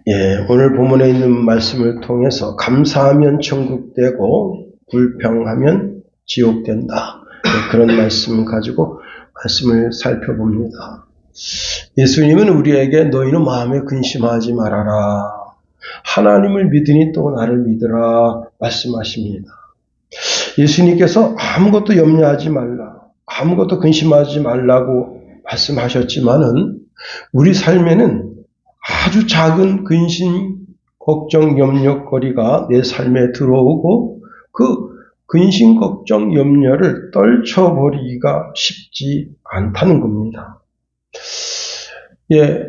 예, 오늘 본문에 있는 말씀을 통해서 감사하면 천국되고 불평하면 지옥된다. 예, 그런 말씀을 가지고 말씀을 살펴봅니다. 예수님은 우리에게 너희는 마음에 근심하지 말아라. 하나님을 믿으니 또 나를 믿으라 말씀하십니다. 예수님께서 아무것도 염려하지 말라, 아무것도 근심하지 말라고 말씀하셨지만은 우리 삶에는 아주 작은 근심, 걱정, 염려거리가 내 삶에 들어오고 그 근심, 걱정, 염려를 떨쳐버리기가 쉽지 않다는 겁니다. 예,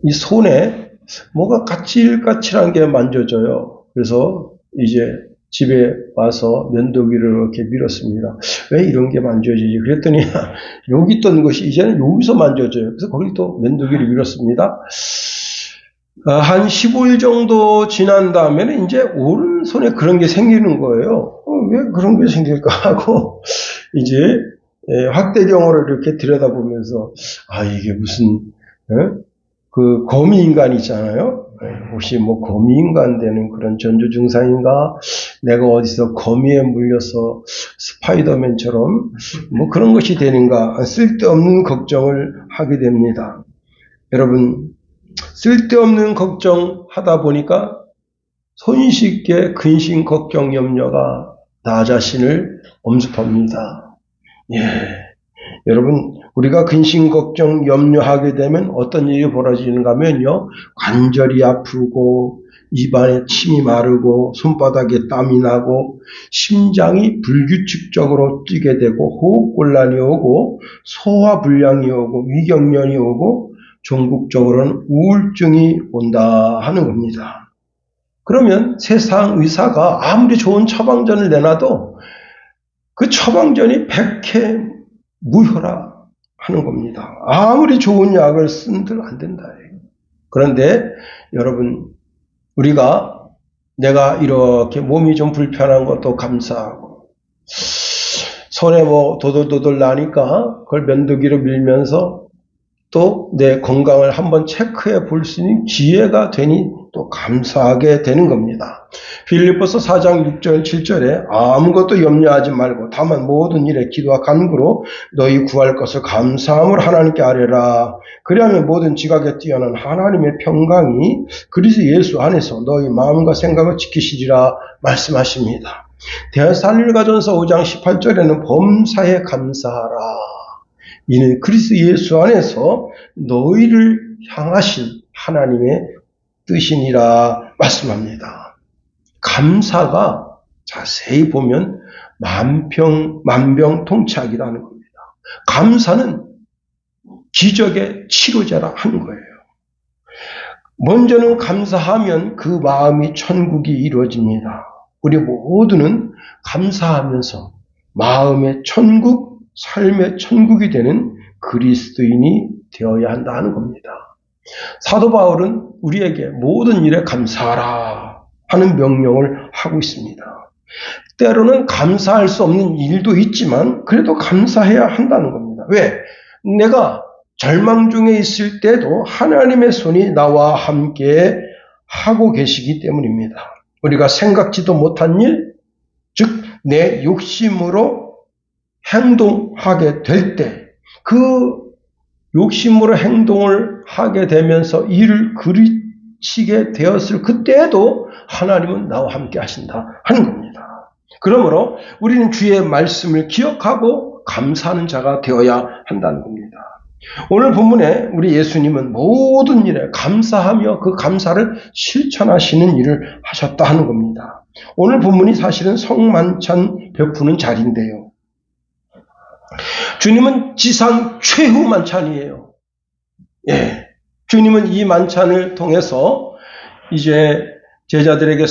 이 손에 뭐가 까칠까칠한 게 만져져요. 그래서 이제 집에 와서 면도기를 이렇게 밀었습니다. 왜 이런 게 만져지지? 그랬더니 여기 있던 것이 이제는 여기서 만져져요. 그래서 거기 또 면도기를 밀었습니다. 한 15일 정도 지난 다음에는 이제 오른손에 그런 게 생기는 거예요. 왜 그런 게 생길까 하고 이제 확대경으로 이렇게 들여다보면서 이게 무슨 그 거미인간 있잖아요. 혹시 뭐 거미인간 되는 그런 전조 증상인가? 내가 어디서 거미에 물려서 스파이더맨처럼 뭐 그런 것이 되는가? 쓸데없는 걱정을 하게 됩니다. 여러분, 쓸데없는 걱정하다 보니까 손쉽게 근심, 걱정, 염려가 나 자신을 엄습합니다. 예. 여러분, 우리가 근심, 걱정, 염려하게 되면 어떤 일이 벌어지는가 하면요, 관절이 아프고, 입안에 침이 마르고, 손바닥에 땀이 나고, 심장이 불규칙적으로 뛰게 되고, 호흡곤란이 오고, 소화불량이 오고, 위경련이 오고, 종국적으로는 우울증이 온다 하는 겁니다. 그러면 세상 의사가 아무리 좋은 처방전을 내놔도 그 처방전이 백해 무효라 하는 겁니다. 아무리 좋은 약을 쓴들 안 된다. 그런데 여러분, 우리가 내가 이렇게 몸이 좀 불편한 것도 감사하고 손에 뭐 도돌도돌 나니까 그걸 면도기로 밀면서 또 내 건강을 한번 체크해 볼 수 있는 기회가 되니 또 감사하게 되는 겁니다. 빌립보서 4장 6절 7절에 아무것도 염려하지 말고 다만 모든 일에 기도와 간구로 너희 구할 것을 감사함으로 하나님께 아뢰라. 그리하면 모든 지각에 뛰어난 하나님의 평강이 그리스도 예수 안에서 너희 마음과 생각을 지키시리라 말씀하십니다. 데살로니가전서 5장 18절에는 범사에 감사하라. 이는 그리스도 예수 안에서 너희를 향하신 하나님의 뜻이니라 말씀합니다. 감사가 자세히 보면 만병통치약이라는 겁니다. 감사는 기적의 치료제라 하는 거예요. 먼저는 감사하면 그 마음이 천국이 이루어집니다. 우리 모두는 감사하면서 마음의 천국, 삶의 천국이 되는 그리스도인이 되어야 한다 하는 겁니다. 사도 바울은 우리에게 모든 일에 감사하라 하는 명령을 하고 있습니다. 때로는 감사할 수 없는 일도 있지만 그래도 감사해야 한다는 겁니다. 왜? 내가 절망 중에 있을 때도 하나님의 손이 나와 함께 하고 계시기 때문입니다. 우리가 생각지도 못한 일, 즉 내 욕심으로 행동하게 될 때 그 욕심으로 행동을 하게 되면서 일을 그르치게 되었을 그때에도 하나님은 나와 함께 하신다 하는 겁니다. 그러므로 우리는 주의 말씀을 기억하고 감사하는 자가 되어야 한다는 겁니다. 오늘 본문에 우리 예수님은 모든 일에 감사하며 그 감사를 실천하시는 일을 하셨다 하는 겁니다. 오늘 본문이 사실은 성만찬 베푸는 자리인데요. 주님은 지상 최후 만찬이에요. 예. 주님은 이 만찬을 통해서 이제 제자들에게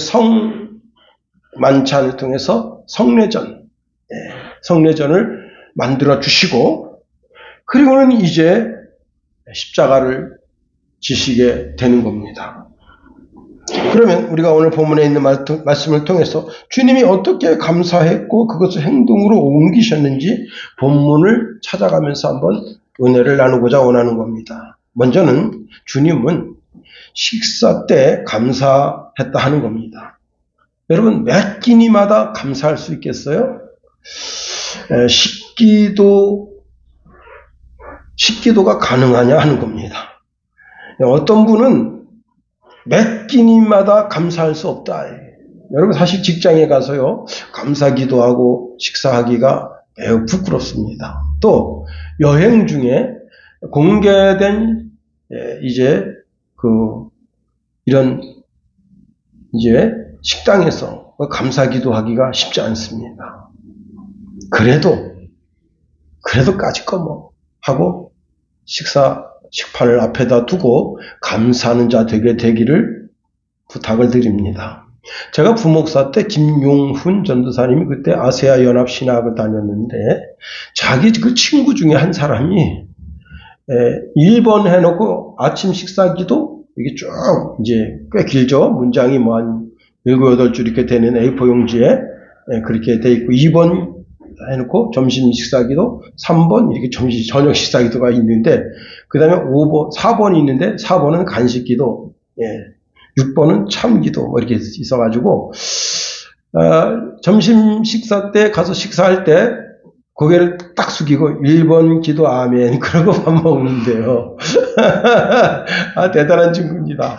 성만찬을 통해서 성례전, 성례전을 만들어 주시고, 그리고는 이제 십자가를 지시게 되는 겁니다. 그러면 우리가 오늘 본문에 있는 말씀을 통해서 주님이 어떻게 감사했고 그것을 행동으로 옮기셨는지 본문을 찾아가면서 한번 은혜를 나누고자 원하는 겁니다. 먼저는 주님은 식사 때 감사했다 하는 겁니다. 여러분, 몇 끼니마다 감사할 수 있겠어요? 식기도가 가능하냐 하는 겁니다. 어떤 분은 몇 끼니마다 감사할 수 없다. 여러분, 사실 직장에 가서요, 감사기도하고 식사하기가 매우 부끄럽습니다. 또 여행 중에 공개된 이런 식당에서 감사기도하기가 쉽지 않습니다. 그래도 까짓거 하고 식판을 앞에다 두고 감사하는 자 되게 되기를 부탁을 드립니다. 제가 부목사 때 김용훈 전도사님이 그때 아세아 연합 신학을 다녔는데 자기 그 친구 중에 한 사람이 1번 해놓고 아침 식사기도 이게 쭉 꽤 길죠. 문장이 한 7, 8줄 이렇게 되는 A4 용지에 그렇게 돼 있고 2번 해놓고 점심 식사기도 3번 이렇게 저녁 식사기도가 있는데 그 다음에 4번이 있는데 4번은 간식기도 6번은 참기도 이렇게 있어가지고 점심 식사 때 가서 식사할 때 고개를 딱 숙이고 1번 기도 아멘 그러고 밥 먹는데요. 대단한 친구입니다.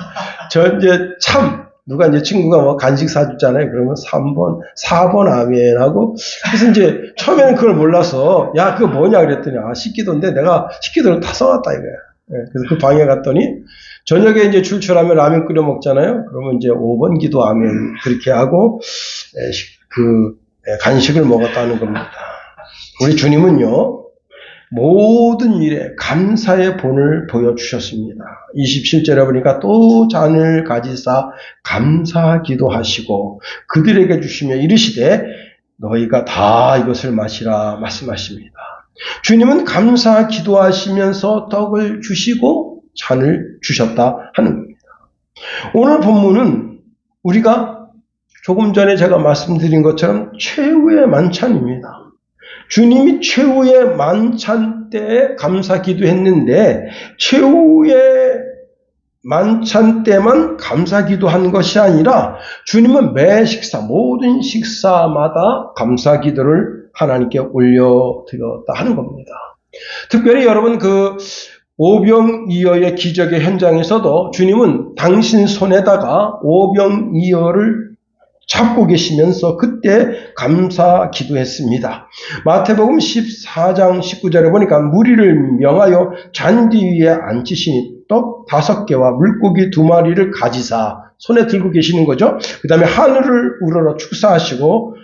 누가 친구가 간식 사주잖아요. 그러면 4번 아멘 하고, 그래서 처음에는 그걸 몰라서, 야, 그거 뭐냐 그랬더니, 식기도인데 내가 식기도를 다 써놨다 이거야. 그래서 그 방에 갔더니, 저녁에 출출하면 라면 끓여 먹잖아요. 그러면 5번 기도 아멘 그렇게 하고, 간식을 먹었다는 겁니다. 우리 주님은요, 모든 일에 감사의 본을 보여주셨습니다. 27절에 보니까 또 잔을 가지사 감사기도 하시고 그들에게 주시며 이르시되 너희가 다 이것을 마시라 말씀하십니다. 주님은 감사 기도하시면서 떡을 주시고 잔을 주셨다 하는 겁니다. 오늘 본문은 우리가 조금 전에 제가 말씀드린 것처럼 최후의 만찬입니다. 주님이 최후의 만찬 때 감사 기도했는데 최후의 만찬 때만 감사 기도한 것이 아니라 주님은 매 모든 식사마다 감사 기도를 하나님께 올려드렸다 하는 겁니다. 특별히 여러분 오병이어의 기적의 현장에서도 주님은 당신 손에다가 오병이어를 잡고 계시면서 그때 감사 기도했습니다. 마태복음 14장 19절에 보니까 무리를 명하여 잔디 위에 앉히시니 떡 5개와 물고기 2마리를 가지사 손에 들고 계시는 거죠. 그 다음에 하늘을 우러러 축사하시고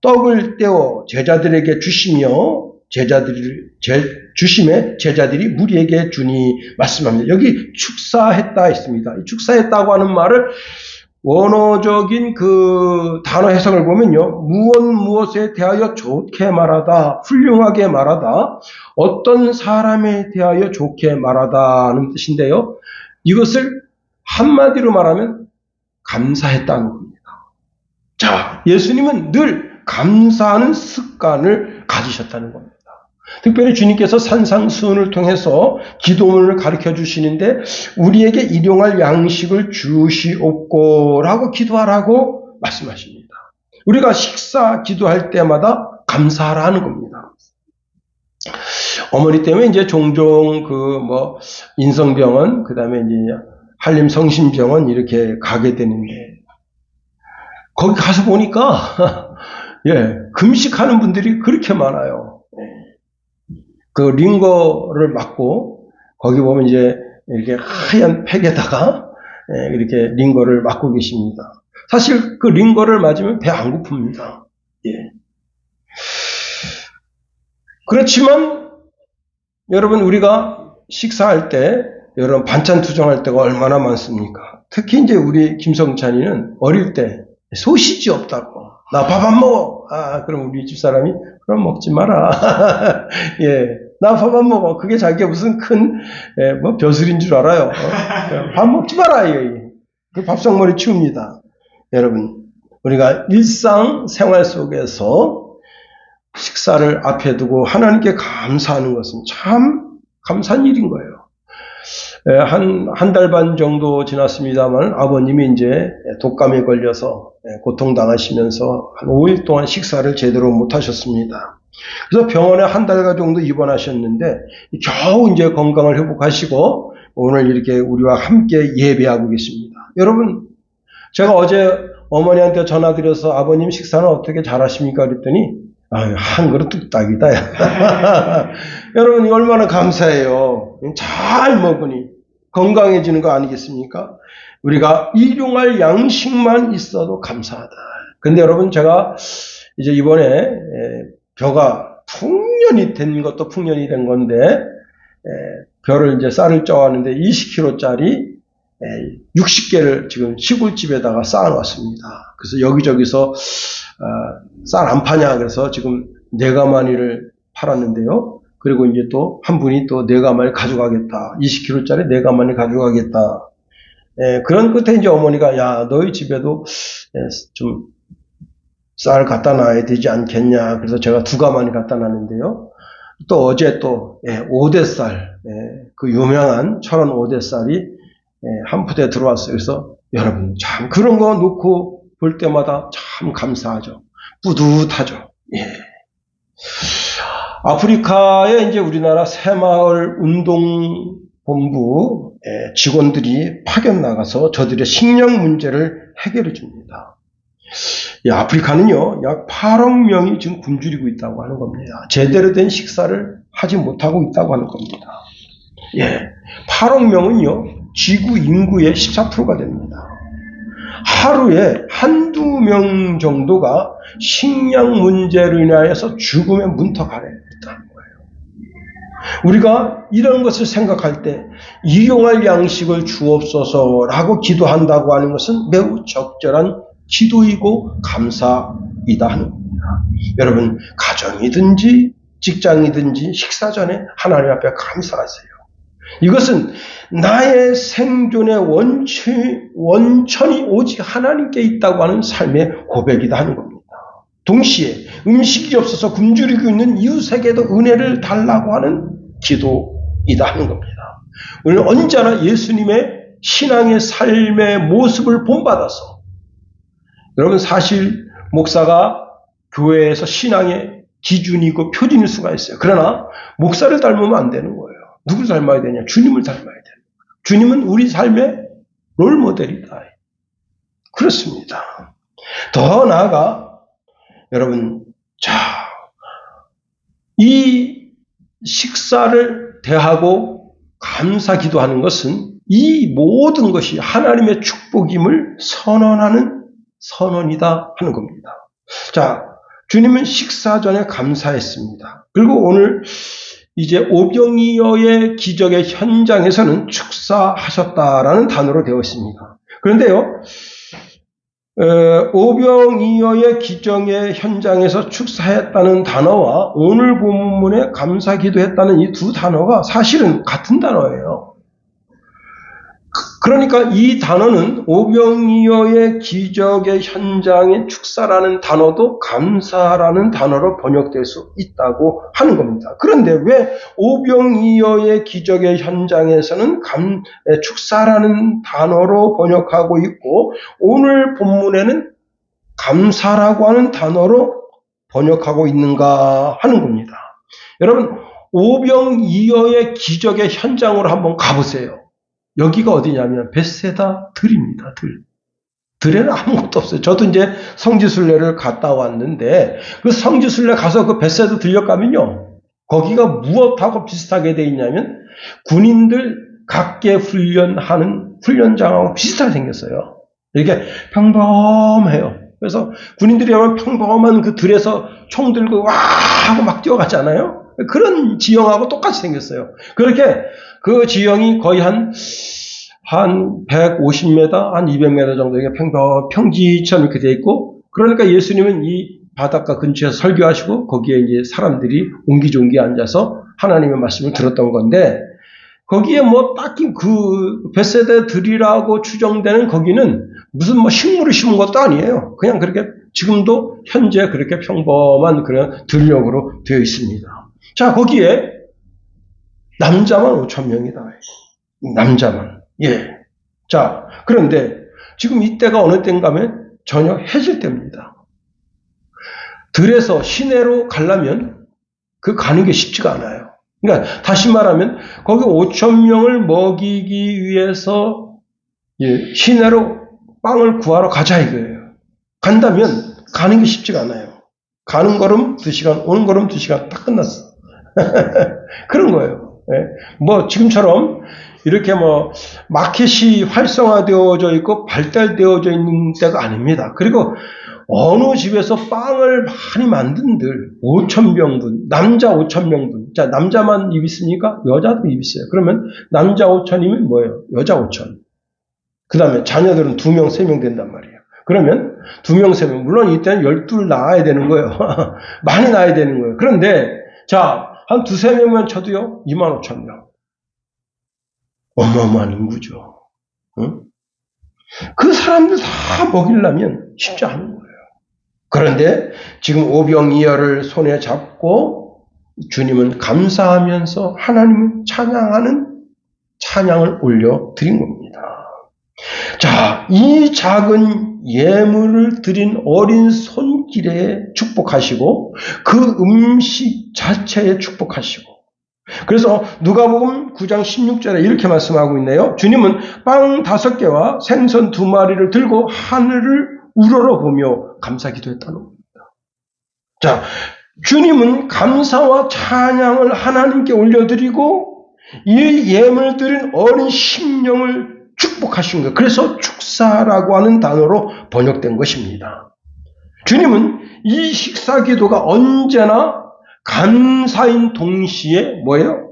떡을 떼어 제자들에게 주시며 주심에 제자들이 무리에게 주니 말씀합니다. 여기 축사했다 했습니다. 이 축사했다고 하는 말을 원어적인 단어 해석을 보면요. 무엇에 대하여 좋게 말하다, 훌륭하게 말하다, 어떤 사람에 대하여 좋게 말하다는 뜻인데요. 이것을 한마디로 말하면 감사했다는 겁니다. 자, 예수님은 늘 감사하는 습관을 가지셨다는 겁니다. 특별히 주님께서 산상수훈을 통해서 기도문을 가르쳐 주시는데 우리에게 일용할 양식을 주시옵고라고 기도하라고 말씀하십니다. 우리가 식사 기도할 때마다 감사하라 하는 겁니다. 어머니 때문에 종종 인성병원, 그 다음에 한림성심병원 이렇게 가게 되는데 거기 가서 보니까 금식하는 분들이 그렇게 많아요. 링거를 맞고 거기 보면 이렇게 하얀 팩에다가 이렇게 링거를 맞고 계십니다. 사실 링거를 맞으면 배 안 고픕니다. 그렇지만 여러분 우리가 식사할 때 여러분 반찬 투정할 때가 얼마나 많습니까? 특히 우리 김성찬이는 어릴 때 소시지 없다고 나 밥 안 먹어. 그럼 우리 집사람이 그럼 먹지 마라. 나 밥 안 먹어. 그게 자기가 무슨 큰 벼슬인 줄 알아요. 밥 먹지 마라. 그 밥상머리 치웁니다. 여러분 우리가 일상생활 속에서 식사를 앞에 두고 하나님께 감사하는 것은 참 감사한 일인 거예요. 한 달 반 정도 지났습니다만 아버님이 이제 독감에 걸려서 고통당하시면서 한 5일 동안 식사를 제대로 못 하셨습니다. 그래서 병원에 한 달간 정도 입원하셨는데 겨우 이제 건강을 회복하시고 오늘 이렇게 우리와 함께 예배하고 계십니다. 여러분, 제가 어제 어머니한테 전화드려서 아버님 식사는 어떻게 잘하십니까? 그랬더니 한 그릇 뚝딱이다. 여러분, 얼마나 감사해요. 잘 먹으니 건강해지는 거 아니겠습니까? 우리가 일용할 양식만 있어도 감사하다. 근데 여러분, 제가 이제 이번에 벼가 풍년이 된 것도 풍년이 된 건데 벼를 이제 쌀을 쪄왔는데 20kg짜리 60개를 지금 시골집에다가 쌓아놨습니다. 그래서 여기저기서 쌀 안 파냐 그래서 지금 4가마니를 팔았는데요. 그리고 이제 또 한 분이 또 4가마니 가져가겠다. 20kg짜리 4가마니 가져가겠다. 그런 끝에 이제 어머니가 야 너희 집에도 좀 쌀 갖다 놔야 되지 않겠냐. 그래서 제가 2가마니 갖다 놨는데요. 또 어제 또 5대쌀 그 유명한 철원 5대쌀이 한 푸대 들어왔어요. 그래서 여러분 참 그런 거 놓고 볼 때마다 참 감사하죠. 뿌듯하죠. 예. 아프리카에 이제 우리나라 새마을 운동본부 직원들이 파견 나가서 저들의 식량 문제를 해결해 줍니다. 이 아프리카는요, 약 8억 명이 지금 굶주리고 있다고 하는 겁니다. 제대로 된 식사를 하지 못하고 있다고 하는 겁니다. 예. 8억 명은요, 지구 인구의 14%가 됩니다. 하루에 한두 명 정도가 식량 문제로 인하여서 죽음의 문턱 아래에 있다는 거예요. 우리가 이런 것을 생각할 때 일용할 양식을 주옵소서라고 기도한다고 하는 것은 매우 적절한 기도이고 감사이다 하는 겁니다. 여러분, 가정이든지 직장이든지 식사 전에 하나님 앞에 감사하세요. 이것은 나의 생존의 원천이 오직 하나님께 있다고 하는 삶의 고백이다 하는 겁니다. 동시에 음식이 없어서 굶주리고 있는 이웃에게도 은혜를 달라고 하는 기도이다 하는 겁니다. 우리는 언제나 예수님의 신앙의 삶의 모습을 본받아서 여러분 사실 목사가 교회에서 신앙의 기준이고 표준일 수가 있어요. 그러나 목사를 닮으면 안 되는 거예요. 누구를 닮아야 되냐? 주님을 닮아야 되는 거예요. 주님은 우리 삶의 롤모델이다. 그렇습니다. 더 나아가 여러분, 이 식사를 대하고 감사 기도하는 것은 이 모든 것이 하나님의 축복임을 선언하는 선언이다 하는 겁니다. 자, 주님은 식사 전에 감사했습니다. 그리고 오늘 이제 오병이어의 기적의 현장에서는 축사하셨다라는 단어로 되어 있습니다. 그런데요, 오병이어의 기적의 현장에서 축사했다는 단어와 오늘 본문에 감사 기도했다는 이 두 단어가 사실은 같은 단어예요. 그러니까 이 단어는 오병이어의 기적의 현장의 축사라는 단어도 감사라는 단어로 번역될 수 있다고 하는 겁니다. 그런데 왜 오병이어의 기적의 현장에서는 축사라는 단어로 번역하고 있고 오늘 본문에는 감사라고 하는 단어로 번역하고 있는가 하는 겁니다. 여러분, 오병이어의 기적의 현장으로 한번 가보세요. 여기가 어디냐면 벳세다 들입니다. 들에는 아무것도 없어요. 저도 이제 성지순례를 갔다 왔는데 그 성지순례 가서 그 벳세다 들역 가면요. 거기가 무엇하고 비슷하게 돼 있냐면 군인들 각계 훈련하는 훈련장하고 비슷하게 생겼어요. 이렇게 평범해요. 그래서 군인들이 평범한 그 들에서 총 들고 와 하고 막 뛰어가잖아요. 그런 지형하고 똑같이 생겼어요. 그렇게 그 지형이 거의 한 150m, 한 200m 정도 이게 평지처럼 이렇게 돼 있고, 그러니까 예수님은 이 바닷가 근처에서 설교하시고 거기에 이제 사람들이 옹기종기 앉아서 하나님의 말씀을 들었던 건데, 거기에 뭐 딱히 그 벳세다 들이라고 추정되는 거기는 무슨 뭐 식물을 심은 것도 아니에요. 그냥 그렇게 지금도 현재 그렇게 평범한 그런 들녘으로 되어 있습니다. 자, 거기에 남자만 5,000명이다. 남자만. 예. 자, 그런데 지금 이때가 어느 때인가 하면 저녁 해질 때입니다. 들에서 시내로 가려면 그 가는 게 쉽지가 않아요. 그러니까 다시 말하면 거기 5천 명을 먹이기 위해서 시내로 빵을 구하러 가자 이거예요. 간다면 가는 게 쉽지가 않아요. 가는 걸음 2시간, 오는 걸음 2시간 딱 끝났어. 그런 거예요. 뭐 지금처럼 이렇게 뭐 마켓이 활성화되어져 있고 발달되어져 있는 때가 아닙니다. 그리고 어느 집에서 빵을 많이 만든들 5,000명분, 남자 5,000명분. 자, 남자만 입 있습니까? 여자도 입 있어요. 그러면 남자 5,000이면 뭐예요? 여자 5,000. 그 다음에 자녀들은 2명, 3명 된단 말이에요. 그러면 2명, 3명. 물론 이때는 12 낳아야 되는 거예요. 많이 낳아야 되는 거예요. 그런데 자, 한 2, 3명만 쳐도요. 25,000명. 어마어마한 인구죠. 응? 그 사람들 다 먹이려면 쉽지 않은 거예요. 그런데 지금 오병이어를 손에 잡고 주님은 감사하면서 하나님을 찬양하는 찬양을 올려드린 겁니다. 자, 이 작은 예물을 드린 어린 손길에 축복하시고 그 음식 자체에 축복하시고 그래서 누가복음 9장 16절에 이렇게 말씀하고 있네요. 주님은 빵 5개와 생선 2마리를 들고 하늘을 우러러보며 감사 기도했다는 겁니다. 자, 주님은 감사와 찬양을 하나님께 올려드리고 이 예물 드린 어린 심령을 축복하신 거예요. 그래서 축사라고 하는 단어로 번역된 것입니다. 주님은 이 식사 기도가 언제나 감사인 동시에 뭐예요?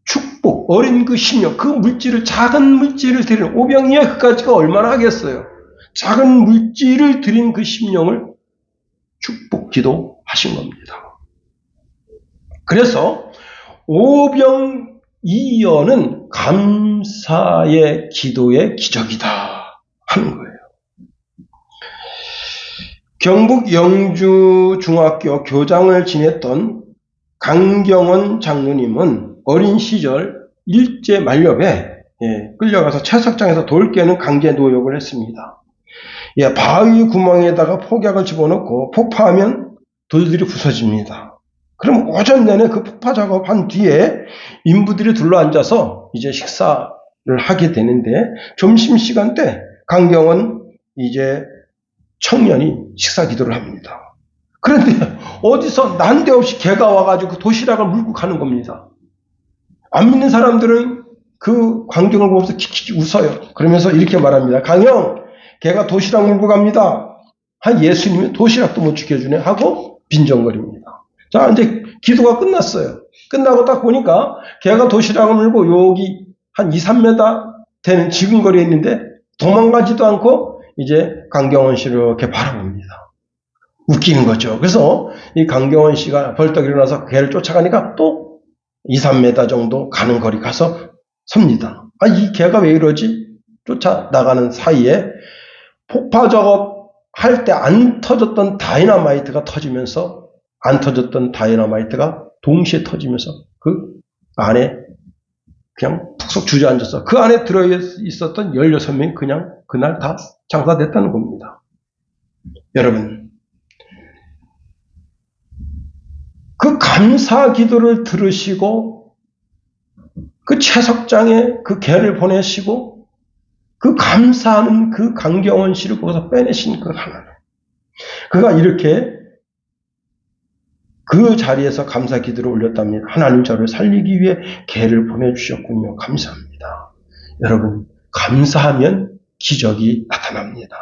축복, 어린 그 심령, 그 물질을, 작은 물질을 드리는 오병이어 그까지가 얼마나 하겠어요? 작은 물질을 드린 그 심령을 축복 기도하신 겁니다. 그래서 오병이어는 감사의 기도의 기적이다 하는 거예요. 경북 영주 중학교 교장을 지냈던 강경원 장로님은 어린 시절 일제 만렵에 끌려가서 채석장에서 돌 깨는 강제 노역을 했습니다. 바위 구멍에다가 폭약을 집어넣고 폭파하면 돌들이 부서집니다. 그럼 오전 내내 그 폭파 작업한 뒤에 인부들이 둘러앉아서 이제 식사를 하게 되는데 점심시간 때 강경원 이제 청년이 식사 기도를 합니다. 그런데 어디서 난데없이 개가 와가지고 그 도시락을 물고 가는 겁니다. 안 믿는 사람들은 그 광경을 보면서 킥킥 웃어요. 그러면서 이렇게 말합니다. 강형, 개가 도시락 물고 갑니다. 한 예수님이 도시락도 못 지켜주네 하고 빈정거립니다. 자, 이제 기도가 끝났어요. 끝나고 딱 보니까 개가 도시락을 물고 여기 한 2, 3m 되는 지근거리에 있는데 도망가지도 않고 이제 강경원 씨를 이렇게 바라봅니다. 웃기는 거죠. 그래서 이 강경원 씨가 벌떡 일어나서 개를 쫓아가니까 또 2, 3m 정도 가는 거리 가서 섭니다. 이 개가 왜 이러지? 쫓아나가는 사이에 폭파 작업할 때 안 터졌던 다이너마이트가 터지면서 안 터졌던 다이너마이트가 동시에 터지면서 그 안에 그냥 푹 주저앉아서 그 안에 들어있었던 16명이 그냥 그날 다 장사됐다는 겁니다. 여러분, 그 감사 기도를 들으시고 그 채석장에 그 개를 보내시고 그 감사하는 그 강경원 씨를 거기서 빼내신 그 하나님. 그가 이렇게 그 자리에서 감사 기도를 올렸답니다. 하나님 저를 살리기 위해 개를 보내주셨군요. 감사합니다. 여러분, 감사하면 기적이 나타납니다.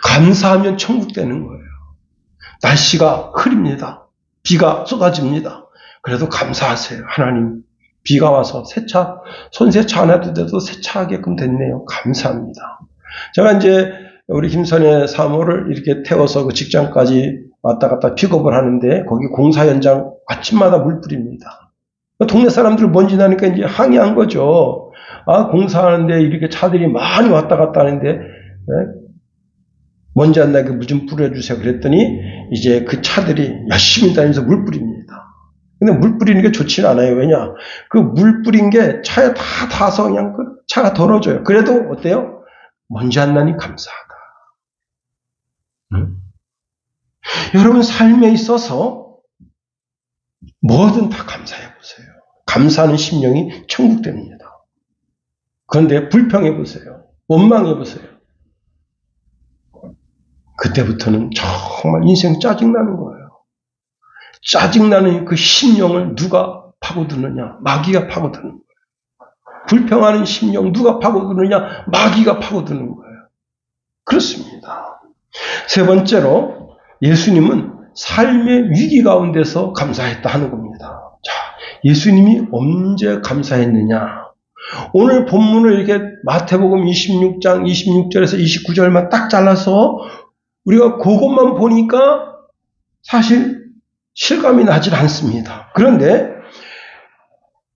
감사하면 천국 되는 거예요. 날씨가 흐립니다. 비가 쏟아집니다. 그래도 감사하세요. 하나님, 비가 와서 손 세차 안 해도 돼도 세차하게끔 됐네요. 감사합니다. 제가 이제 우리 김선의 사모를 이렇게 태워서 그 직장까지 왔다 갔다 픽업을 하는데 거기 공사 현장 아침마다 물 뿌립니다. 동네 사람들 먼지 나니까 이제 항의한 거죠. 공사하는데 이렇게 차들이 많이 왔다 갔다 하는데 먼지 안 나게 물 좀 뿌려주세요. 그랬더니 이제 그 차들이 열심히 다니면서 물 뿌립니다. 근데 물 뿌리는 게 좋지는 않아요. 왜냐? 그 물 뿌린 게 차에 다 닿아서 그냥 그 차가 더러져요. 그래도 어때요? 먼지 안 나니 감사하다. 응? 여러분 삶에 있어서 뭐든 다 감사해 보세요. 감사하는 심령이 천국 됩니다. 그런데 불평해 보세요. 원망해 보세요. 그때부터는 정말 인생 짜증나는 거예요. 짜증나는 그 심령을 누가 파고드느냐? 마귀가 파고드는 거예요. 불평하는 심령 누가 파고드느냐? 마귀가 파고드는 거예요. 그렇습니다. 세 번째로 예수님은 삶의 위기 가운데서 감사했다 하는 겁니다. 자, 예수님이 언제 감사했느냐? 오늘 본문을 이렇게 마태복음 26장 26절에서 29절만 딱 잘라서 우리가 그것만 보니까 사실 실감이 나질 않습니다. 그런데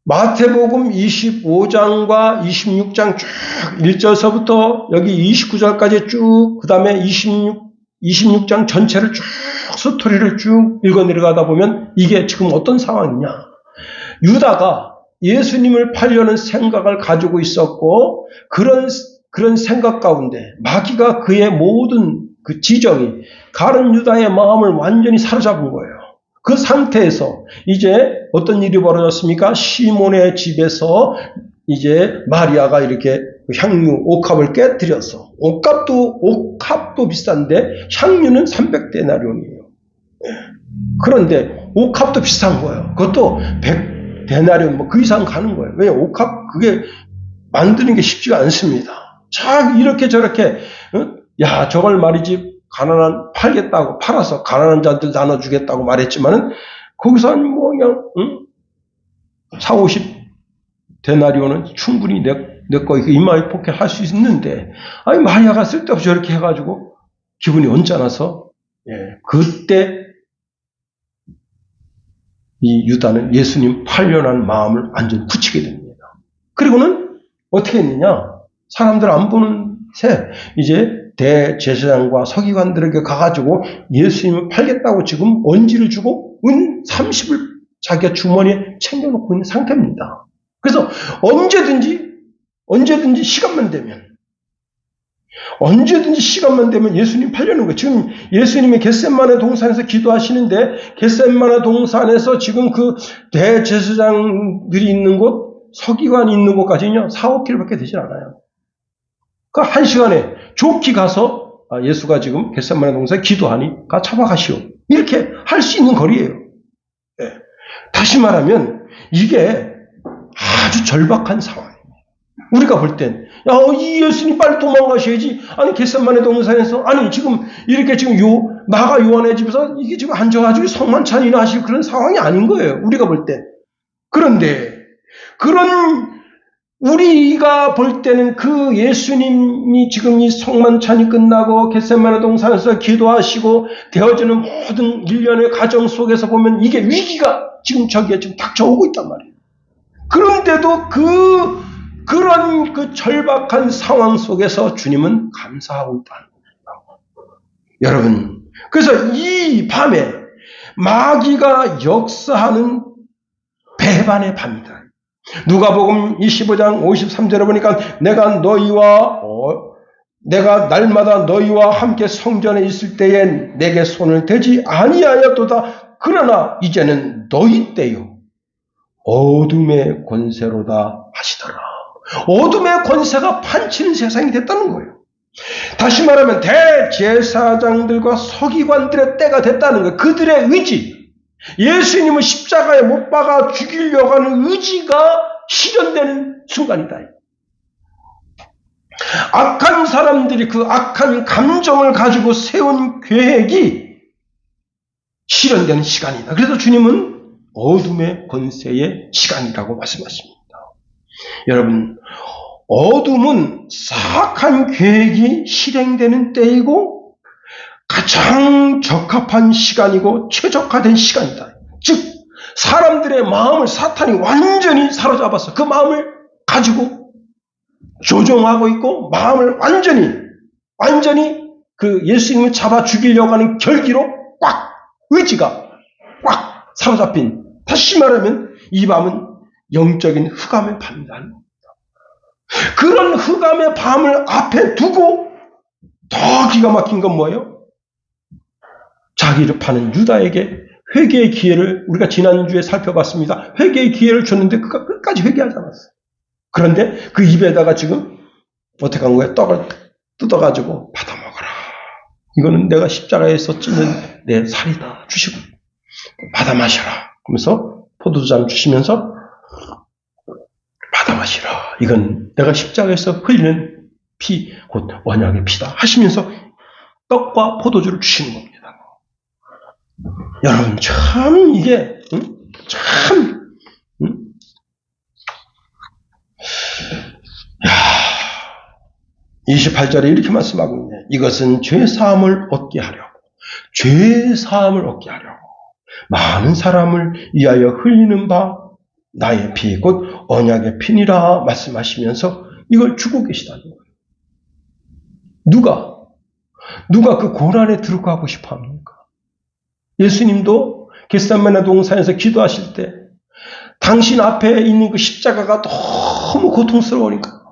마태복음 25장과 26장 쭉 1절서부터 여기 29절까지 쭉 그 다음에 26장 전체를 쭉 스토리를 쭉 읽어 내려가다 보면 이게 지금 어떤 상황이냐. 유다가 예수님을 팔려는 생각을 가지고 있었고 그런 생각 가운데 마귀가 그의 모든 그 지정이 가룟 유다의 마음을 완전히 사로잡은 거예요. 그 상태에서 이제 어떤 일이 벌어졌습니까? 시몬의 집에서 이제 마리아가 이렇게 향유, 옥합을 깨뜨려서 옥합도 비싼데 향유는 300데나리온이에요. 그런데 옥합도 비싼 거예요. 그것도 100데나리온 뭐 그 이상 가는 거예요. 왜? 옥합 그게 만드는 게 쉽지가 않습니다. 참 이렇게 저렇게 야 저걸 말이지 팔겠다고 팔아서 가난한 자들 나눠주겠다고 말했지만은 거기서 한 뭐 그냥 4, 50데나리온은 충분히 내 거 이마에 포켓할 수 있는데 아니 마리아가 쓸데없이 저렇게 해가지고 기분이 언짢아서 그때 이 유다는 예수님 팔려는 마음을 완전히 굳히게 됩니다. 그리고는 어떻게 했느냐? 사람들 안 보는 새 이제 대제사장과 서기관들에게 가가지고 예수님을 팔겠다고 지금 언지를 주고 은 30을 자기가 주머니에 챙겨놓고 있는 상태입니다. 그래서 언제든지 시간만 되면 예수님 팔려는 거예요. 지금 예수님이 겟세마네 동산에서 기도하시는데 겟세마네 동산에서 지금 그 대제사장들이 있는 곳, 서기관이 있는 곳까지는요 4, 5km밖에 되질 않아요. 그 1시간에 좋게 가서 예수가 지금 겟세마네 동산에 기도하니 가 잡아가시오. 이렇게 할 수 있는 거리예요. 네. 다시 말하면 이게 아주 절박한 상황입니다. 우리가 볼 땐 이 예수님 빨리 도망가셔야지. 아니 겟세마네 동산에서 아니 지금 이렇게 지금 마가 요한의 집에서 이게 지금 앉아가지고 성만찬이나 하실 그런 상황이 아닌 거예요. 우리가 볼 땐. 그런데 우리가 볼 때는 그 예수님이 지금 이 성만찬이 끝나고 겟세마네 동산에서 기도하시고 되어지는 모든 일련의 과정 속에서 보면 이게 위기가 지금 저기에 지금 닥쳐오고 있단 말이에요. 그런데도 그런 그 절박한 상황 속에서 주님은 감사하고 있다는 겁니다. 여러분, 그래서 이 밤에 마귀가 역사하는 배반의 밤이다. 누가복음 25장 53절에 보니까 내가 날마다 너희와 함께 성전에 있을 때에 내게 손을 대지 아니하였도다. 그러나 이제는 너희 때요 어둠의 권세로다 하시더라. 어둠의 권세가 판치는 세상이 됐다는 거예요. 다시 말하면 대제사장들과 서기관들의 때가 됐다는 거예요. 그들의 의지, 예수님을 십자가에 못 박아 죽이려고 하는 의지가 실현되는 순간이다. 악한 사람들이 그 악한 감정을 가지고 세운 계획이 실현되는 시간이다. 그래서 주님은 어둠의 권세의 시간이라고 말씀하십니다. 여러분, 어둠은 사악한 계획이 실행되는 때이고 가장 적합한 시간이고 최적화된 시간이다. 즉 사람들의 마음을 사탄이 완전히 사로잡아서 그 마음을 가지고 조종하고 있고 마음을 완전히 그 예수님을 잡아 죽이려고 하는 결기로 의지가 꽉 사로잡힌 다시 말하면 이 밤은 영적인 흑암의 밤이다. 그런 흑암의 밤을 앞에 두고 더 기가 막힌 건 뭐예요? 자기를 파는 유다에게 회개의 기회를 우리가 지난주에 살펴봤습니다. 회개의 기회를 줬는데 그가 끝까지 회개하지 않았어요. 그런데 그 입에다가 지금 어떻게 한 거예요? 떡을 뜯어가지고 받아 먹어라. 이거는 내가 십자가에서 찢는 내 살이다. 주시고 받아 마셔라. 그러면서 포도주잔 주시면서 받아 마시라. 이건 내가 십자가에서 흘리는 피, 곧 언약의 피다. 하시면서 떡과 포도주를 주시는 겁니다. 여러분 참 이게 참 28절에 이렇게 말씀하고 있네. 이것은 죄사함을 얻게 하려고 죄사함을 얻게 하려고 많은 사람을 위하여 흘리는 바 나의 피 곧 언약의 피니라 말씀하시면서 이걸 주고 계시다는 거예요. 누가 그 고난에 들어가고 싶어 합니까? 예수님도 겟세마네 동산에서 기도하실 때 당신 앞에 있는 그 십자가가 너무 고통스러우니까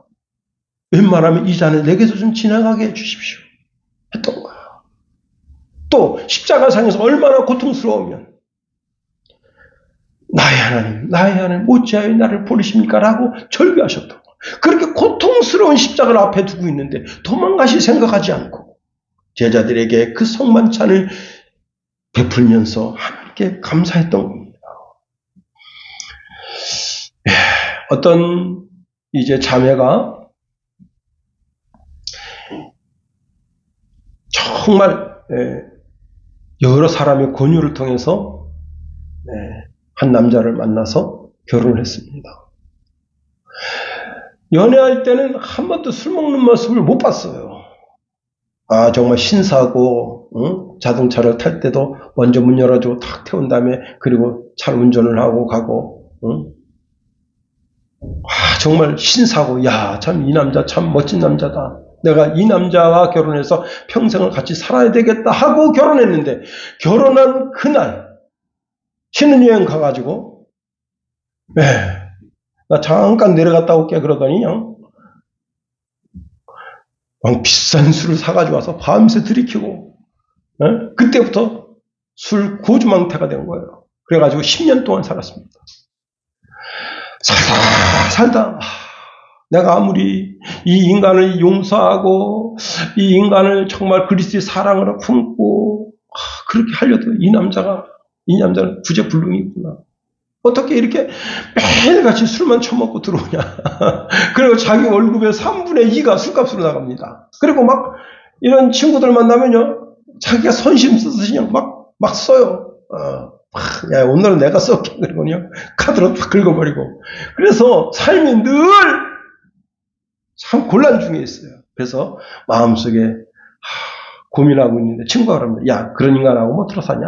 웬만하면 이 잔을 내게서 좀 지나가게 해주십시오 했던 거예요. 또 십자가상에서 얼마나 고통스러우면 나의 하나님 어찌하여 나를 버리십니까? 라고 절규하셨던 거예요. 그렇게 고통스러운 십자가를 앞에 두고 있는데 도망가실 생각하지 않고 제자들에게 그 성만찬을 베풀면서 하나님께 감사했던 겁니다. 어떤 이제 자매가 정말 여러 사람의 권유를 통해서 한 남자를 만나서 결혼을 했습니다. 연애할 때는 한 번도 술 먹는 모습을 못 봤어요. 아, 정말 신사고, 자동차를 탈 때도 먼저 문 열어주고 탁 태운 다음에, 그리고 차를 운전을 하고 가고, 아, 정말 신사고, 야, 참, 이 남자 참 멋진 남자다. 내가 이 남자와 결혼해서 평생을 같이 살아야 되겠다 하고 결혼했는데, 결혼한 그날, 신혼여행 가가지고, 나 잠깐 내려갔다 올게 그러더니, 비싼 술을 사가지고 와서 밤새 들이키고, 그때부터 술 고주망태가 된 거예요. 그래가지고 10년 동안 살았습니다. 살다 내가 아무리 이 인간을 용서하고 이 인간을 정말 그리스도의 사랑으로 품고 그렇게 하려도 이 남자는 구제불능이구나. 어떻게 이렇게 매일같이 술만 처먹고 들어오냐. 그리고 자기 월급의 3분의 2가 술값으로 나갑니다. 그리고 막 이런 친구들 만나면요, 자기가 선심 쓰듯이 그냥 막 써요. 야, 오늘은 내가 쏠게. 그러고요, 카드로 팍 긁어버리고. 그래서 삶이 늘 참 곤란 중에 있어요. 그래서 마음속에 고민하고 있는데 친구가 그럽니다. 야, 그런 인간하고 뭐 들어 사냐?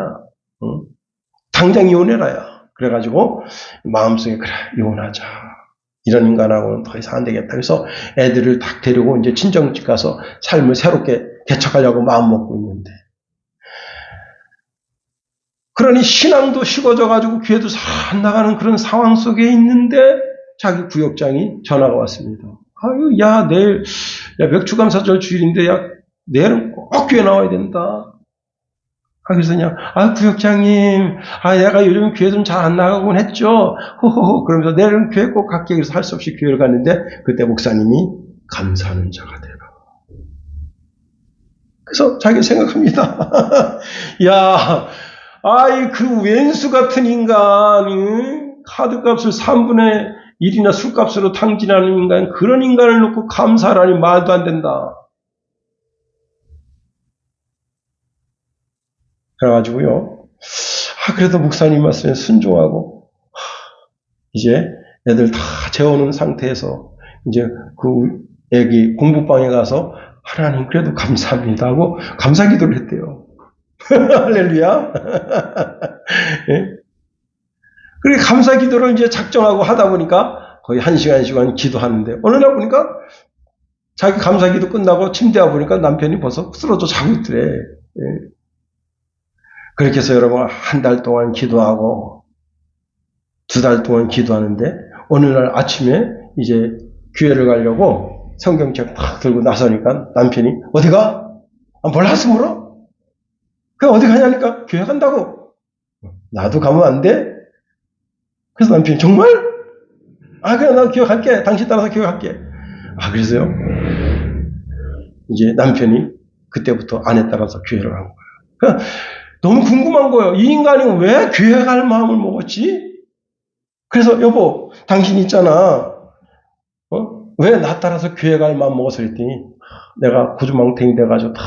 당장 이혼해라야. 그래가지고 마음속에 그래, 이혼하자. 이런 인간하고는 더 이상 안 되겠다. 그래서 애들을 딱 데리고 이제 친정집 가서 삶을 새롭게 개척하려고 마음 먹고 있는데, 그러니 신앙도 식어져가지고 교회도 잘 안 나가는 그런 상황 속에 있는데 자기 구역장이 전화가 왔습니다. 아유, 야, 내일 맥주감사절 주일인데 야, 내일은 꼭 교회 나와야 된다. 그래서 그냥, 구역장님, 내가 요즘 교회 좀 잘 안 나가곤 했죠. 호호호. 그러면서 내일은 교회 꼭 갈게. 그래서 할 수 없이 교회를 갔는데, 그때 목사님이 감사하는 자가 되라. 그래서 자기 생각합니다. 야, 그 왼수 같은 인간, 카드값을 3분의 1이나 술값으로 탕진하는 인간, 그런 인간을 놓고 감사하라니 말도 안 된다. 그래가지고요, 그래도 목사님 말씀에 순종하고, 이제 애들 다 재워놓은 상태에서, 이제 그 애기 공부방에 가서, 하나님 그래도 감사합니다 하고, 감사 기도를 했대요. 할렐루야. 예? 그리고 감사 기도를 이제 작정하고 하다 보니까, 거의 1시간 기도하는데, 어느 날 보니까, 자기 감사 기도 끝나고 침대에 와보니까 남편이 벌써 쓰러져 자고 있더래. 예? 그렇게 해서 여러분 한 달 동안 기도하고 2달 동안 기도하는데 어느 날 아침에 이제 교회를 가려고 성경책 탁 들고 나서니까 남편이 어디가? 몰라서 물어? 그럼 어디 가냐니까 교회 간다고. 나도 가면 안 돼? 그래서 남편이 정말? 그래 나 교회 갈게. 당신 따라서 교회 갈게. 그래서요. 이제 남편이 그때부터 아내 따라서 교회를 간 거예요. 그러니까 너무 궁금한 거예요. 이 인간이 왜 교회 갈 마음을 먹었지? 그래서 여보, 당신 있잖아. 왜 나 따라서 교회 갈 마음 먹었어? 그랬더니 내가 구주망탱이 돼가지고 다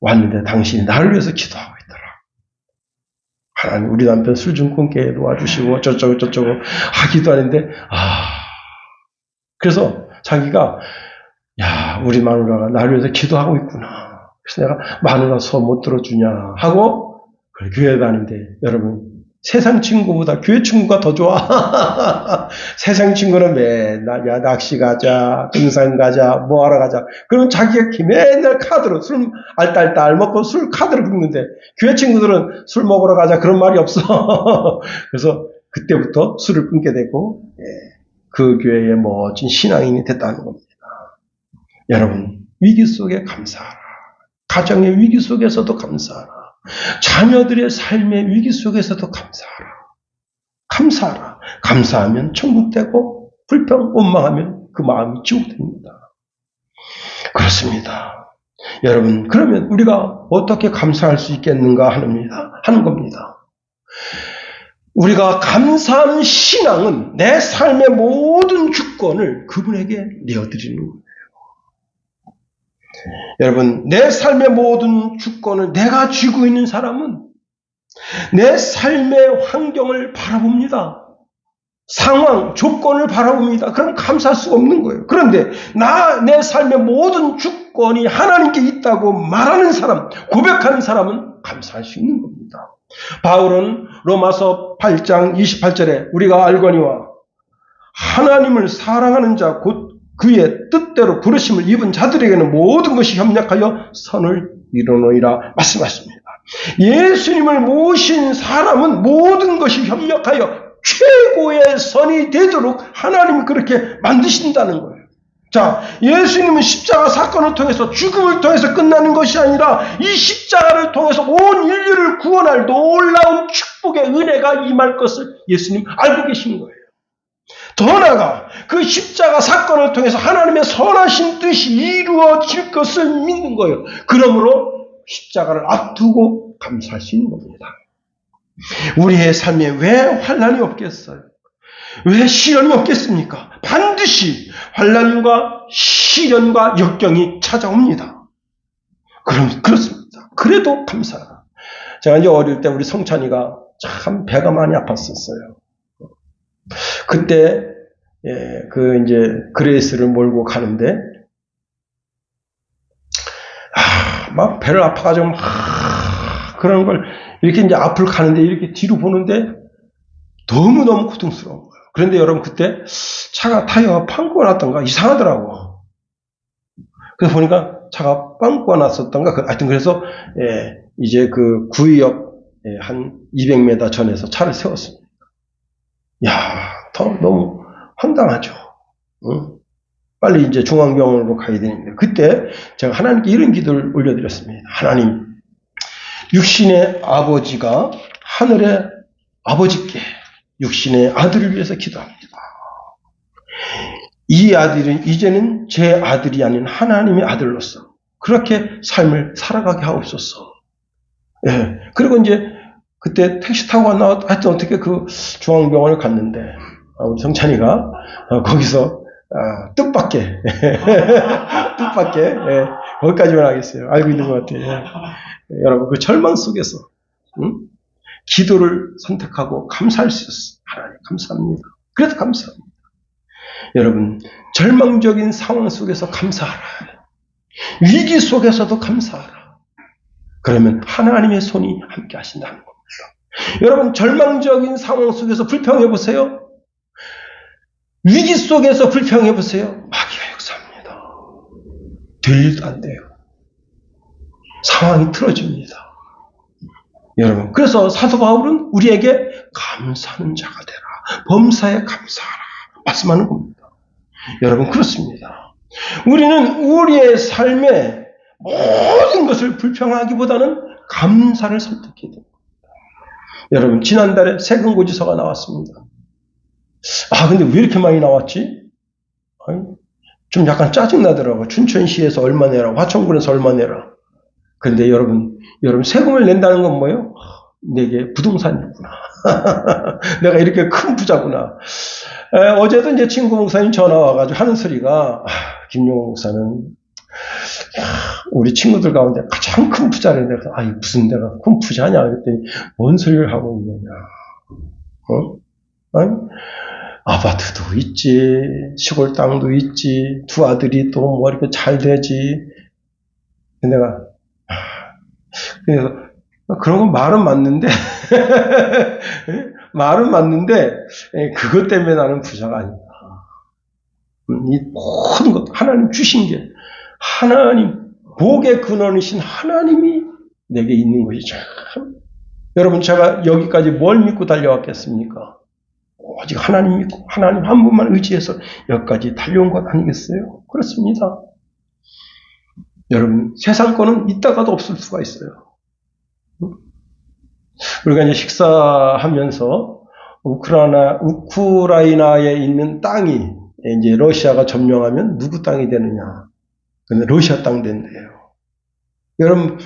왔는데 당신이 나를 위해서 기도하고 있더라. 하나님, 우리 남편 술 좀 끊게 도와주시고 어쩌고 기도하는데 그래서 자기가 우리 마누라가 나를 위해서 기도하고 있구나. 그래서 내가 마누라 수업 못 들어주냐 하고 교회 다니는데 여러분 세상 친구보다 교회 친구가 더 좋아. 세상 친구는 맨날 낚시 가자, 등산 가자, 뭐 하러 가자. 그러면 자기가 맨날 카드로 술 알딸딸 먹고 술 카드로 긁는데 교회 친구들은 술 먹으러 가자 그런 말이 없어. 그래서 그때부터 술을 끊게 되고 그 교회의 멋진 신앙인이 됐다는 겁니다. 여러분 위기 속에 감사하라. 가정의 위기 속에서도 감사하라. 자녀들의 삶의 위기 속에서도 감사하라. 감사하면 천국 되고 불평, 원망하면 그 마음이 지옥 됩니다. 그렇습니다. 여러분, 그러면 우리가 어떻게 감사할 수 있겠는가 하는 겁니다. 우리가 감사하는 신앙은 내 삶의 모든 주권을 그분에게 내어드리는 거예요. 여러분, 내 삶의 모든 주권을 내가 쥐고 있는 사람은 내 삶의 환경을 바라봅니다. 상황, 조건을 바라봅니다. 그럼 감사할 수가 없는 거예요. 그런데 내 삶의 모든 주권이 하나님께 있다고 말하는 사람, 고백하는 사람은 감사할 수 있는 겁니다. 바울은 로마서 8장 28절에 우리가 알거니와 하나님을 사랑하는 자 곧 그의 뜻대로 부르심을 입은 자들에게는 모든 것이 협력하여 선을 이루노이라 말씀하십니다. 예수님을 모신 사람은 모든 것이 협력하여 최고의 선이 되도록 하나님이 그렇게 만드신다는 거예요. 자, 예수님은 십자가 사건을 통해서 죽음을 통해서 끝나는 것이 아니라 이 십자가를 통해서 온 인류를 구원할 놀라운 축복의 은혜가 임할 것을 예수님 알고 계신 거예요. 더 나아가 그 십자가 사건을 통해서 하나님의 선하신 뜻이 이루어질 것을 믿는 거예요. 그러므로 십자가를 앞두고 감사할 수 있는 겁니다. 우리의 삶에 왜 환난이 없겠어요? 왜 시련이 없겠습니까? 반드시 환난과 시련과 역경이 찾아옵니다. 그렇습니다. 그래도 감사하라. 제가 이제 어릴 때 우리 성찬이가 참 배가 많이 아팠었어요. 그때 이제 그레이스를 몰고 가는데 막 배를 아파가지고 막 그런 걸 이렇게 이제 앞을 가는데 이렇게 뒤로 보는데 너무너무 고통스러운 거예요. 그런데 여러분 그때 차가 타이어가 빵꾸가 났던가 이상하더라고. 그래서 보니까 차가 빵꾸가 났었던가 하여튼 그래서 이제 그 구의역 한 200m 전에서 차를 세웠습니다. 너무 황당하죠. 빨리 이제 중앙병원으로 가야 되는데 그때 제가 하나님께 이런 기도를 올려드렸습니다. 하나님, 육신의 아버지가 하늘의 아버지께 육신의 아들을 위해서 기도합니다. 이 아들은 이제는 제 아들이 아닌 하나님의 아들로서 그렇게 삶을 살아가게 하옵소서. 그리고 이제 그때 택시 타고 하여튼 어떻게 그 중앙병원을 갔는데 우리 성찬이가 거기서 뜻밖의 거기까지만 하겠어요. 알고 있는 것 같아요. 여러분 그 절망 속에서 기도를 선택하고 감사할 수 있었어요. 하나님 감사합니다. 그래도 감사합니다. 여러분 절망적인 상황 속에서 감사하라. 위기 속에서도 감사하라. 그러면 하나님의 손이 함께 하신다는 겁니다. 여러분 절망적인 상황 속에서 불평해 보세요. 위기 속에서 불평해 보세요. 마귀가 역사합니다. 될 일도 안 돼요. 상황이 틀어집니다. 여러분 그래서 사도 바울은 우리에게 감사하는 자가 되라. 범사에 감사하라 말씀하는 겁니다. 여러분 그렇습니다. 우리는 우리의 삶에 모든 것을 불평하기보다는 감사를 선택해야 됩니다. 여러분 지난달에 세금고지서가 나왔습니다. 근데 왜 이렇게 많이 나왔지? 좀 약간 짜증나더라고요. 춘천시에서 얼마 내라, 화천군에서 얼마 내라. 그런데 여러분 세금을 낸다는 건 뭐예요? 내게 부동산이구나. 내가 이렇게 큰 부자구나. 어제도 이제 친구 목사님 전화 와가지고 하는 소리가, 김용호 목사는 우리 친구들 가운데 가장 큰 부자래. 내가 무슨 내가 큰 부자냐 그랬더니 뭔 소리를 하고 있느냐. 아파트도 있지, 시골 땅도 있지, 두 아들이 또 뭐 이렇게 잘 되지. 내가 그래서 그런 건 말은 맞는데 말은 맞는데 그것 때문에 나는 부자가 아니다. 이 모든 것 하나님 주신 게 하나님 복의 근원이신 하나님이 내게 있는 것이 참. 여러분 제가 여기까지 뭘 믿고 달려왔겠습니까? 오직 하나님 믿고 하나님 한 분만 의지해서 여기까지 달려온 것 아니겠어요? 그렇습니다. 여러분 세상 거는 있다가도 없을 수가 있어요. 우리가 이제 식사하면서 우크라이나에 있는 땅이 이제 러시아가 점령하면 누구 땅이 되느냐? 근데 러시아 땅 된대요. 여러분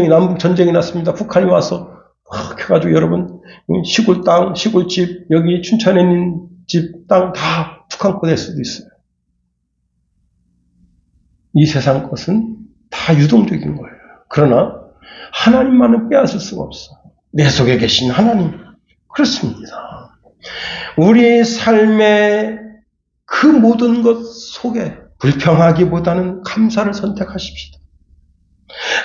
남북 전쟁이 났습니다. 북한이 와서 해가지고 여러분 시골 땅, 시골집 여기 춘천에 있는 집 땅 다 북한 거 될 수도 있어요. 이 세상 것은 다 유동적인 거예요. 그러나 하나님만은 빼앗을 수가 없어. 내 속에 계신 하나님. 그렇습니다. 우리 삶의 그 모든 것 속에 불평하기보다는 감사를 선택하십시다.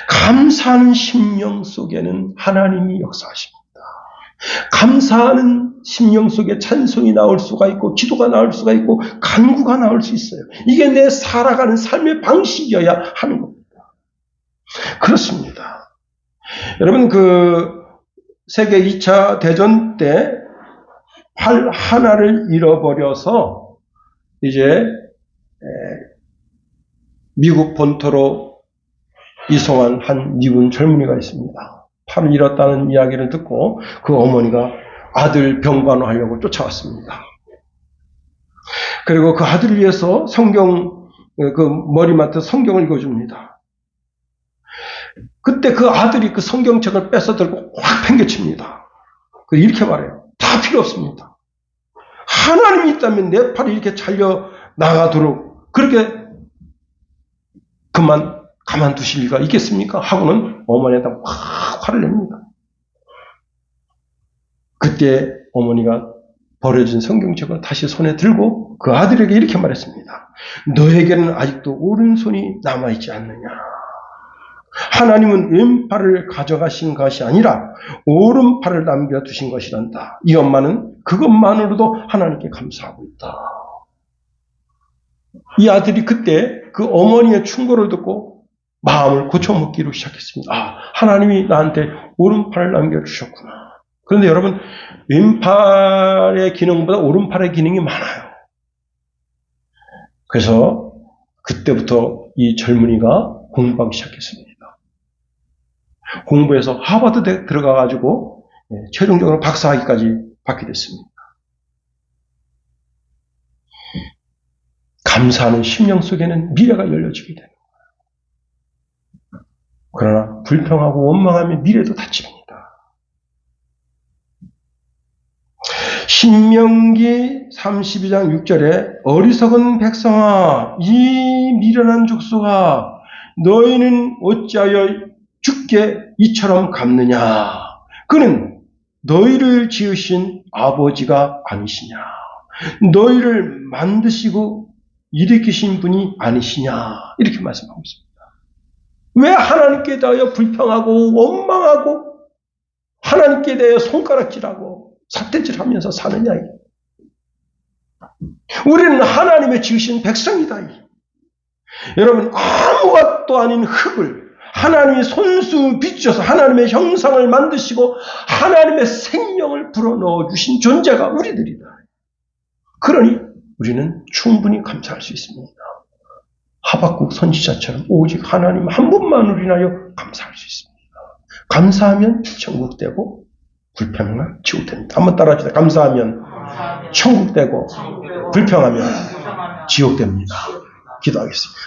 감사하는 심령 속에는 하나님이 역사하십니다. 감사하는 심령 속에 찬송이 나올 수가 있고 기도가 나올 수가 있고 간구가 나올 수 있어요. 이게 내 살아가는 삶의 방식이어야 하는 겁니다. 그렇습니다. 여러분 세계 2차 대전 때 팔 하나를 잃어버려서 이제 미국 본토로 이송한 한 미군 젊은이가 있습니다. 팔을 잃었다는 이야기를 듣고 그 어머니가 아들 병간호하려고 쫓아왔습니다. 그리고 그 아들을 위해서 머리맡에 성경을 읽어줍니다. 그때 그 아들이 그 성경책을 뺏어 들고 확 팽개칩니다. 이렇게 말해요. 다 필요 없습니다. 하나님이 있다면 내 팔이 이렇게 잘려 나가도록 그렇게 가만두실 리가 있겠습니까? 하고는 어머니에다 확 화를 냅니다. 그때 어머니가 버려진 성경책을 다시 손에 들고 그 아들에게 이렇게 말했습니다. 너에게는 아직도 오른손이 남아있지 않느냐. 하나님은 왼팔을 가져가신 것이 아니라 오른팔을 남겨두신 것이란다. 이 엄마는 그것만으로도 하나님께 감사하고 있다. 이 아들이 그때 그 어머니의 충고를 듣고 마음을 고쳐먹기로 시작했습니다. 하나님이 나한테 오른팔을 남겨주셨구나. 그런데 여러분 왼팔의 기능보다 오른팔의 기능이 많아요. 그래서 그때부터 이 젊은이가 공부하기 시작했습니다. 공부해서 하버드대 들어가가지고 최종적으로 박사학위까지 받게 됐습니다. 감사하는 심령 속에는 미래가 열려지게 되는 거예요. 그러나 불평하고 원망하면 미래도 닫힙니다. 신명기 32장 6절에 어리석은 백성아 이 미련한 족속아 너희는 어찌하여 죽게 이처럼 갚느냐. 그는 너희를 지으신 아버지가 아니시냐. 너희를 만드시고 일으키신 분이 아니시냐. 이렇게 말씀하고 있습니다. 왜 하나님께 대하여 불평하고 원망하고 하나님께 대하여 손가락질하고 삿대질하면서 사느냐. 우리는 하나님의 지으신 백성이다. 여러분 아무것도 아닌 흙을 하나님이 손수 빚어서 하나님의 형상을 만드시고 하나님의 생명을 불어넣어 주신 존재가 우리들이다. 그러니 우리는 충분히 감사할 수 있습니다. 하박국 선지자처럼 오직 하나님 한 분만을 인하여 감사할 수 있습니다. 감사하면 천국되고 불평하면 지옥됩니다. 한번 따라합시다. 감사하면 천국되고 불평하면 지옥됩니다. 기도하겠습니다.